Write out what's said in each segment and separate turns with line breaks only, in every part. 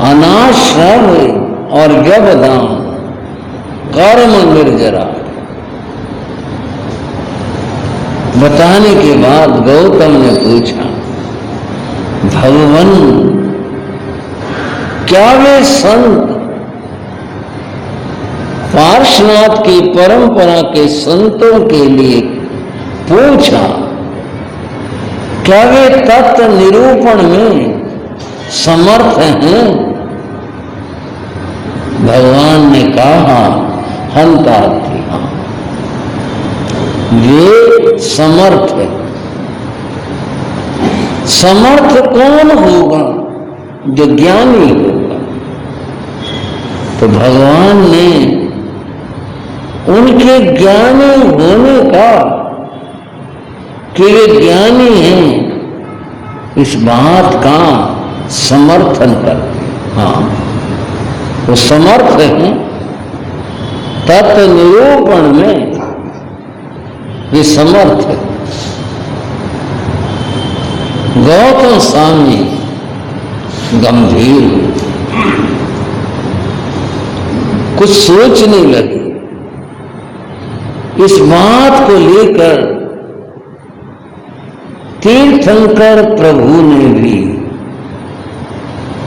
अनाश्रम और व्यवधान कर्म निर्जरा बताने के बाद गौतम ने पूछा, भगवान क्या वे संत पार्श्वनाथ की परंपरा के संतों के लिए पूछा, क्या वे तत्व निरूपण में समर्थ हैं? भगवान ने कहा, हंतार्थी, हाँ, वे समर्थ है। समर्थ कौन होगा? जो ज्ञानी होगा। तो भगवान ने उनके ज्ञानी होने का, कि वे ज्ञानी हैं, इस बात का समर्थन करते। हाँ, वो समर्थ हैं तत्व निरूपण में, वे समर्थ है। गौतम स्वामी गंभीर कुछ सोचने लगे। इस बात को लेकर तीर्थंकर प्रभु ने भी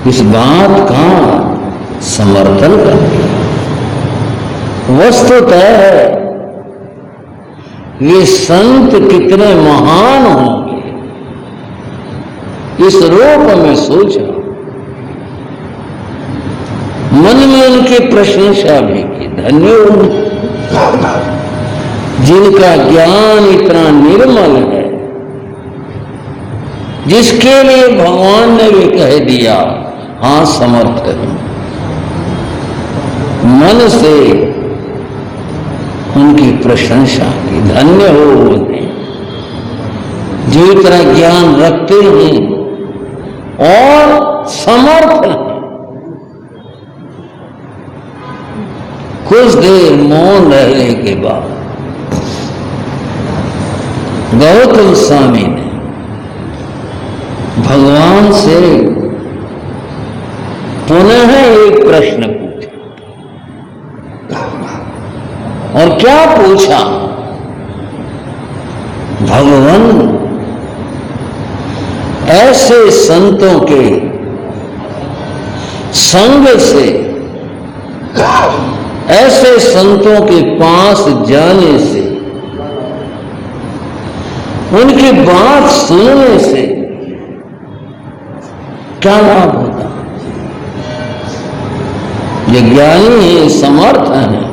इस बात का समर्थन कर दिया। वस्तुतः ये संत कितने महान होंगे, इस रूप में सोचा। मन में उनकी प्रशंसा भी की, धन्य हो जिनका ज्ञान इतना निर्मल है, जिसके लिए भगवान ने भी कह दिया, हाँ समर्थ है। मन से उनकी प्रशंसा की, धन्य हो उन्हें जो इतना ज्ञान रखते हैं और समर्थ हैं। कुछ देर मौन रहने के बाद गौतम स्वामी ने भगवान से पुनः एक प्रश्न पूछा। और क्या पूछा? भगवान, ऐसे संतों के संग से, ऐसे संतों के पास जाने से, उनकी बात सुनने से क्या लाभ होता? ये ज्ञानी है, समर्थ है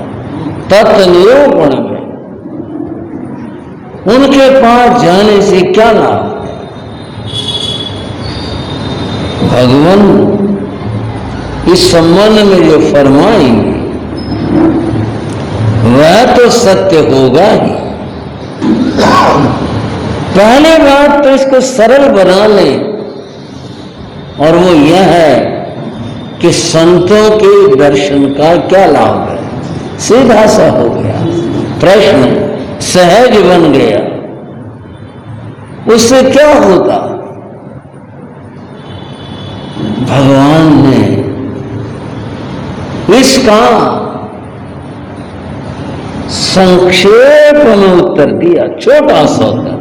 तत्व निरूपण में, उनके पास जाने से क्या लाभ? भगवान इस संबंध में जो फरमाएंगे वह तो सत्य होगा ही। पहली बात तो इसको सरल बना लें, और वो यह है कि संतों के दर्शन का क्या लाभ है। सीधा सा हो गया प्रश्न, सहज बन गया। उससे क्या होता? भगवान ने इसका संक्षेप में उत्तर दिया, छोटा सा उत्तर,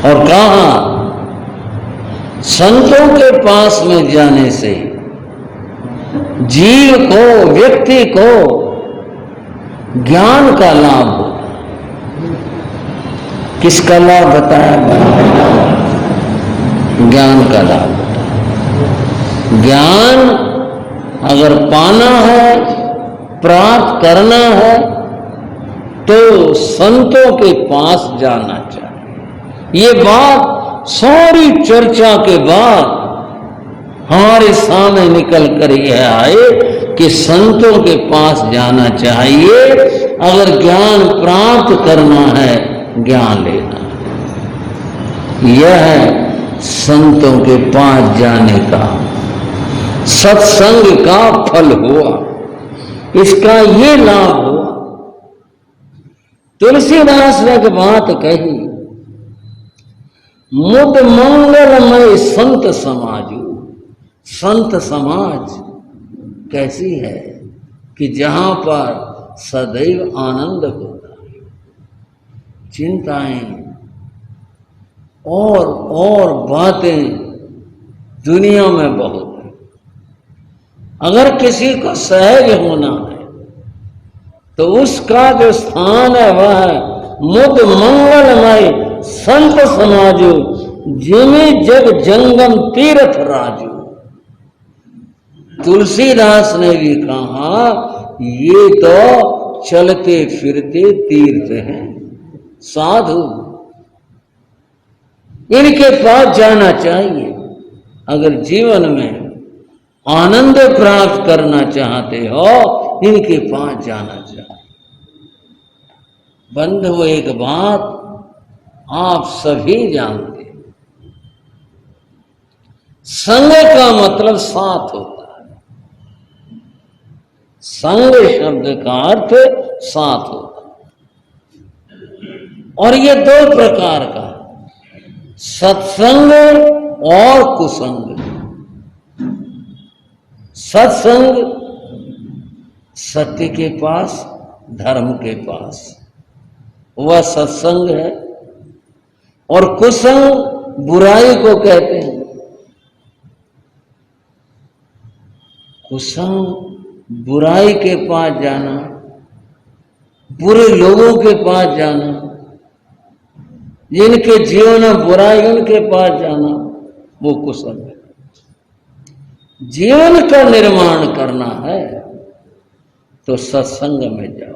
और कहा, संतों के पास में जाने से जीव को, व्यक्ति को ज्ञान का लाभ होता। किसका लाभ बताया? ज्ञान का लाभ होता है। ज्ञान अगर पाना है, प्राप्त करना है, तो संतों के पास जाना चाहिए। ये बात सारी चर्चा के बाद हमारे सामने निकल कर यह आए कि संतों के पास जाना चाहिए। अगर ज्ञान प्राप्त करना है, ज्ञान लेना है। यह है संतों के पास जाने का, सत्संग का फल हुआ। इसका ये लाभ हुआ। तुलसीदास ने एक बात कही, मुद मंगलमय संत समाजू, संत समाज कैसी है कि जहां पर सदैव आनंद होता है, चिंताएं और बातें दुनिया में बहुत है। अगर किसी को सहज होना है तो उसका जो स्थान है वह है मुद मंगलमय संत समाजो, जिमे जग जंगम तीर्थ राजू। तुलसीदास ने भी कहा ये तो चलते फिरते तीर्थ हैं, साधु, इनके पास जाना चाहिए। अगर जीवन में आनंद प्राप्त करना चाहते हो, इनके पास जाना चाहिए। बंधु, एक बात आप सभी जानते हैं, संग का मतलब साथ होता है। संग शब्द का अर्थ साथ होता है, और ये दो प्रकार का, सत्संग और कुसंग। सत्संग सत्य के पास, धर्म के पास, वह सत्संग है। और कुसंग बुराई को कहते हैं। कुसंग बुराई के पास जाना, बुरे लोगों के पास जाना, जिनके जीवन में बुराई उनके पास जाना, वो कुसंग है। जीवन का निर्माण करना है तो सत्संग में जाओ,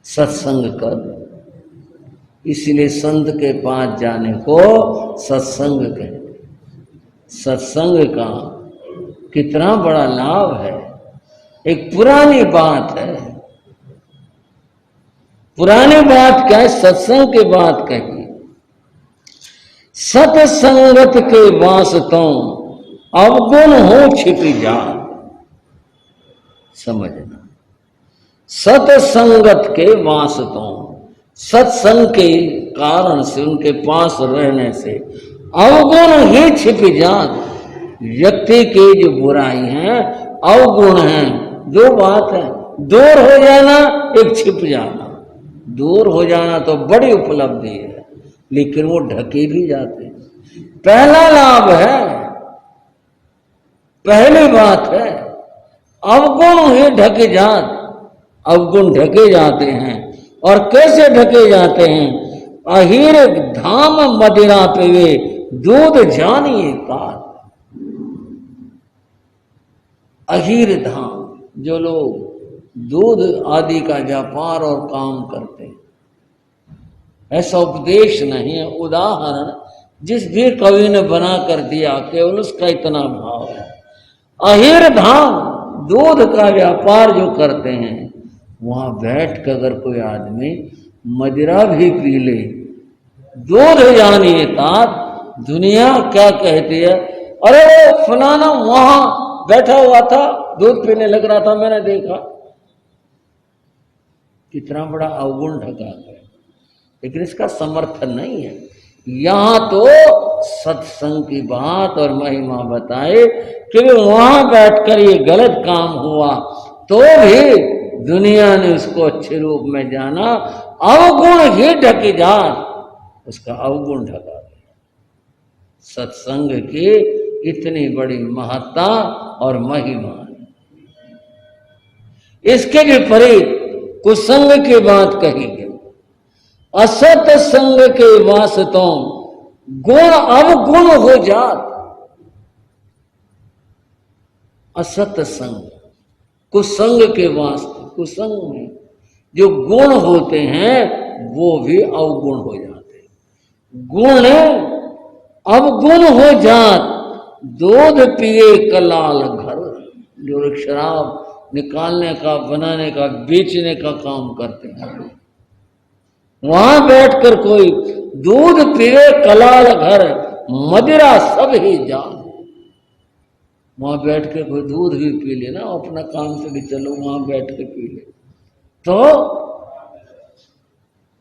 सत्संग करो। इसलिए संत के पास जाने को सत्संग कहते। सत्संग का कितना बड़ा लाभ है। एक पुरानी बात है, पुरानी बात क्या है, सत्संग की बात कही। सत्संगत के वास्तों अवगुण हो छिपी जात। समझना, सत्संगत के वास्तों, सत्संग के कारण से, उनके पास रहने से अवगुण ही छिपी जात। व्यक्ति की जो बुराई है अवगुण है। दो बात है, दूर हो जाना, एक छिप जाना। दूर हो जाना तो बड़ी उपलब्धि है, लेकिन वो ढके भी जाते हैं। पहला लाभ है, पहली बात है, अवगुण ही ढके जात। अवगुण ढके जाते हैं। और कैसे ढके जाते हैं? अहीर धाम मदिरा पीवे, दूध जानिए काल। अहीर धाम, जो लोग दूध आदि का व्यापार और काम करते हैं, ऐसा उपदेश नहीं है, उदाहरण जिस भी कवि ने बना कर दिया, केवल उसका इतना भाव है। अहीर धाम, दूध का व्यापार जो करते हैं, वहां बैठ कर अगर कोई आदमी मदिरा भी पी ले, दूध जानिए तात। दुनिया क्या कहती है, अरे वो फलाना वहां बैठा हुआ था, दूध पीने लग रहा था, मैंने देखा। कितना बड़ा अवगुण ढका है, लेकिन इसका समर्थन नहीं है। यहां तो सत्संग की बात और महिमा बताए कि वहां बैठकर ये गलत काम हुआ तो भी दुनिया ने उसको अच्छे रूप में जाना। अवगुण ही ढके जात, उसका अवगुण ढका गया। सत्संग की इतनी बड़ी महत्ता और महिमा है। इसके विपरीत कुसंग की बात कही गई। असत संग के वास्तों गुण अवगुण हो जात। असत संग, कुसंग के वास्ते, कुसंग में जो गुण होते हैं वो भी अवगुण हो जाते हैं। गुण अवगुण हो जात, दूध पिए कलाल घर। जो शराब निकालने का, बनाने का, बेचने का काम करते हैं, वहां बैठकर कोई दूध पिए कलाल घर, मदिरा सब ही जान। वहां बैठ के कोई दूध भी पी ले ना, अपना काम से भी चलो, वहां बैठ के पी ले। तो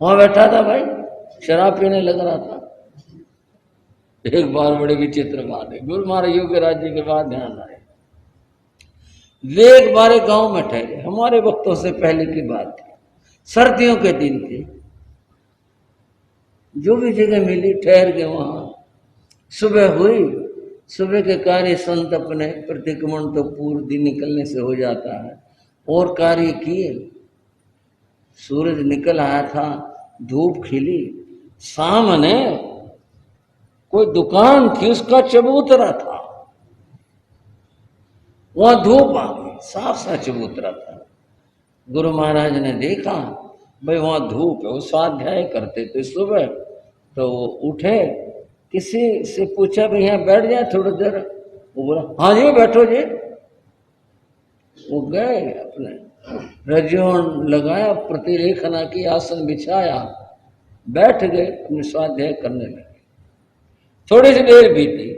वहां बैठा था भाई, शराब पीने लग रहा था, एक बार बड़े विचित्र बात है, गुरु महाराज योगी राज्य के बाद ध्यान आए, वे एक बार एक गांव में ठहरे, हमारे वक्तों से पहले की बात थी, सर्दियों के दिन थे, जो भी जगह मिली ठहर गए वहां। सुबह हुई, सुबह के कार्य संत अपने प्रतिक्रमण तो पूर्व दिन निकलने से हो जाता है, और कार्य किए। सूरज निकल आया था, धूप खिली, सामने कोई दुकान थी, उसका चबूतरा था, वहां धूप आ गई, साफ सा चबूतरा था। गुरु महाराज ने देखा भाई वहां धूप है, वो स्वाध्याय करते थे सुबह, तो वो उठे, किसी से पूछा भाई यहाँ बैठ जाए थोड़ी देर, वो बोला हाँ जी बैठो जी। वो गए, अपने रजोन लगाया, प्रतिलेखना की, आसन बिछाया, बैठ गए, अपने स्वाध्याय करने लगे। थोड़ी सी देर बीती,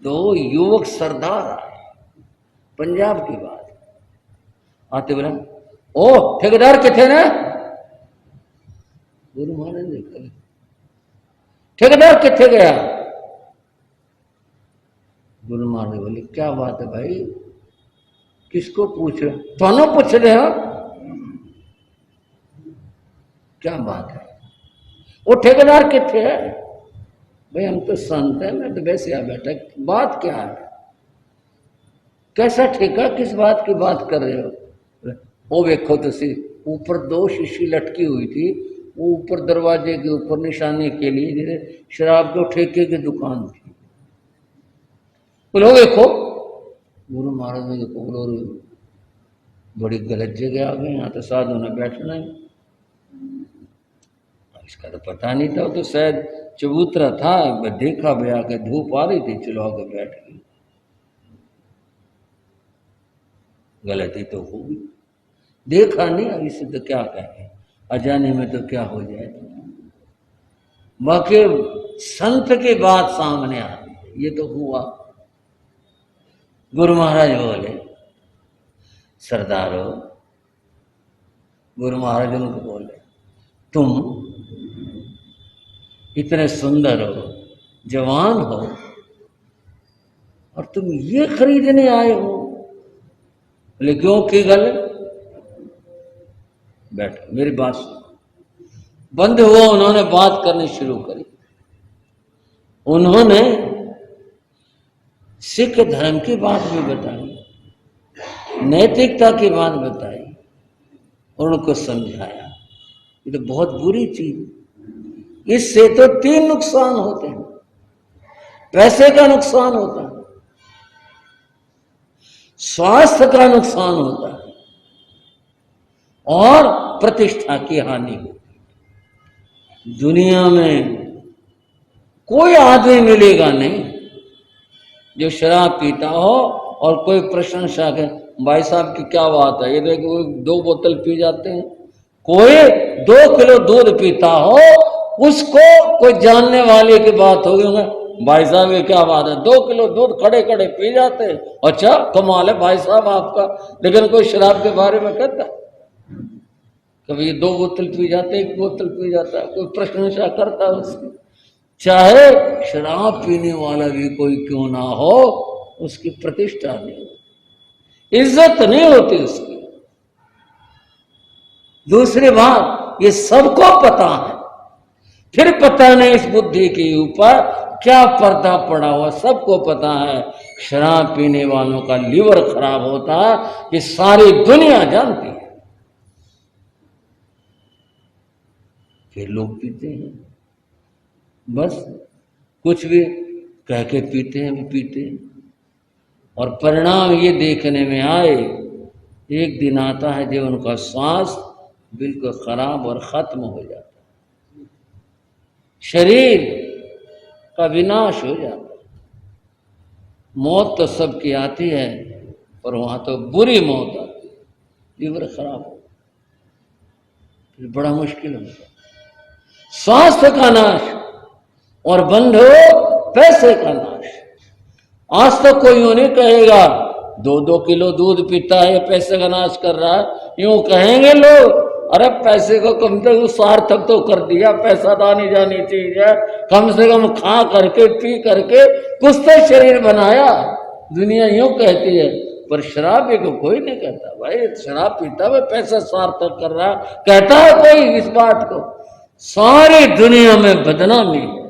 दो युवक सरदार आए, पंजाब की बात, आते बोला ओ ठेकेदार किथे ने? गुरु महाराज ने कहा ठेकेदार किथे गया? गुरु महाराज बोले क्या बात है भाई, किसको पूछ रहे? दोनों पूछ रहे हो, क्या बात है? वो ठेकेदार किथे है? भाई हम तो संत है, मैं तो वैसे आ बैठा, बात क्या है? कैसा ठेका, किस बात की बात कर रहे हो? वो देखो तो सी ऊपर दो शीशी लटकी हुई थी, वो ऊपर दरवाजे के ऊपर निशाने के लिए जैसे शराब के ठेके की दुकान थी। बोलो देखो, गुरु महाराज ने देखो, बोलो बड़ी गलत जगह आ गए, यहाँ तो साधु ने बैठना है। इसका तो पता नहीं था, तो शायद चबूतरा था, देखा भाई आके धूप आ रही थी, चलो आके बैठ गई। गलती तो होगी, देखा नहीं, अब इसे तो क्या कहें, अजाने में तो क्या हो जाए। बाकी संत की बात सामने आती है, ये तो हुआ। गुरु महाराज बोले सरदारो, गुरु महाराज उनको बोले तुम इतने सुंदर हो, जवान हो, और तुम ये खरीदने आए हो? बोले क्यों, की गल? बैठो, मेरी बात सुनो। बंद हुआ, उन्होंने बात करनी शुरू करी। उन्होंने सिख धर्म की बात भी बताई, नैतिकता की बात बताई, और उनको समझाया ये तो बहुत बुरी चीज, इससे तो 3 नुकसान होते हैं। पैसे का नुकसान होता है, स्वास्थ्य का नुकसान होता है, और प्रतिष्ठा की हानि होती है। दुनिया में कोई आदमी मिलेगा नहीं जो शराब पीता हो और कोई प्रशंसा के भाई साहब की क्या बात है, ये देखो 2 बोतल पी जाते हैं। कोई 2 किलो दूध पीता हो, उसको कोई जानने वाले की बात होगी, भाई साहब ये क्या बात है, 2 किलो दूध खड़े खड़े पी जाते हैं, अच्छा कमाल है भाई साहब आपका। लेकिन कोई शराब के बारे में कहता, कभी 2 बोतल पी जाते, 1 बोतल पी जाता है, कोई प्रशंसा करता है उसकी। चाहे शराब पीने वाला भी कोई क्यों ना हो, उसकी प्रतिष्ठा नहीं होती, इज्जत नहीं होती उसकी। दूसरी बात, ये सबको पता है, फिर पता नहीं इस बुद्धि के ऊपर क्या पर्दा पड़ा हुआ। सबको पता है शराब पीने वालों का लीवर खराब होता है, ये सारी दुनिया जानती है, फिर लोग पीते हैं, बस कुछ भी कह के पीते हैं, पीते हैं, और परिणाम ये देखने में आए, एक दिन आता है जब उनका स्वास्थ्य बिल्कुल खराब और खत्म हो जाता है, शरीर का विनाश हो जाता है। मौत तो सबकी आती है, पर वहां तो बुरी मौत आती है, लीवर खराब हो, फिर बड़ा मुश्किल होता है। स्वास्थ्य का नाश, और बंधो पैसे का नाश। आज तो कोई यूं नहीं कहेगा 2-2 किलो दूध पीता है, पैसे का नाश कर रहा है, यूं कहेंगे लोग अरे पैसे को कम से कम सार्थक तो कर दिया, पैसा तो आनी जानी चीज है, कम से कम खा करके पी करके कुछ तो शरीर बनाया। दुनिया यूं कहती है, पर शराबी को कोई नहीं कहता भाई शराब पीता हुआ पैसा सार्थक कर रहा, कहता है कोई इस बात को? सारी दुनिया में बदनामी है।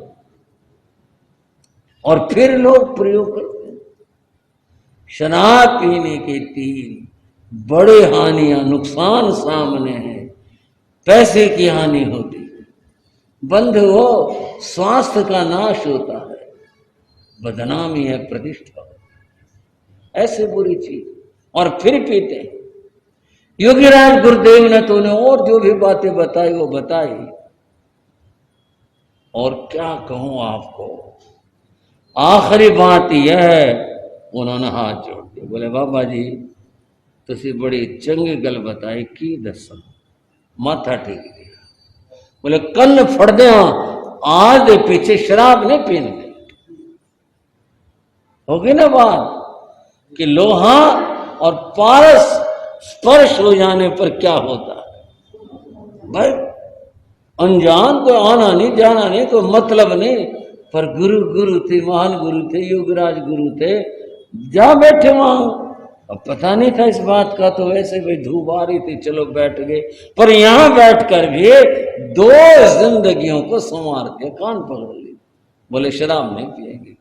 और फिर लोग प्रयोग करते हैं। शराब पीने के 3 बड़े हानियां, नुकसान सामने हैं। पैसे की हानि होती है, बंद हो स्वास्थ्य का नाश होता है, बदनामी है, प्रतिष्ठा, ऐसे बुरी चीज। और फिर पीते हैं। योगीराज गुरुदेव ने तो और जो भी बातें बताई वो बताई, और क्या कहूं आपको, आखिरी बात यह है, उन्होंने हाथ जोड़ दिए, बोले बाबा जी तुसी बड़ी चंगी गल बताई, की दसा, माथा टेक गया। बोले कन्न फड़ दे, आज दे पीछे शराब नहीं पीने होगी ना बात, कि लोहा और पारस स्पर्श हो जाने पर क्या होता है भाई। अनजान को आना नहीं जाना नहीं, कोई मतलब नहीं, पर गुरु थे, महान गुरु थे, योगराज गुरु थे, जा बैठे वहां। अब पता नहीं था इस बात का, तो वैसे भाई धूप आ रही थी, चलो बैठ गए। पर यहां बैठ कर भी 2 जिंदगियों को संवार के कान पकड़ ली। बोले शराब नहीं पिएंगे।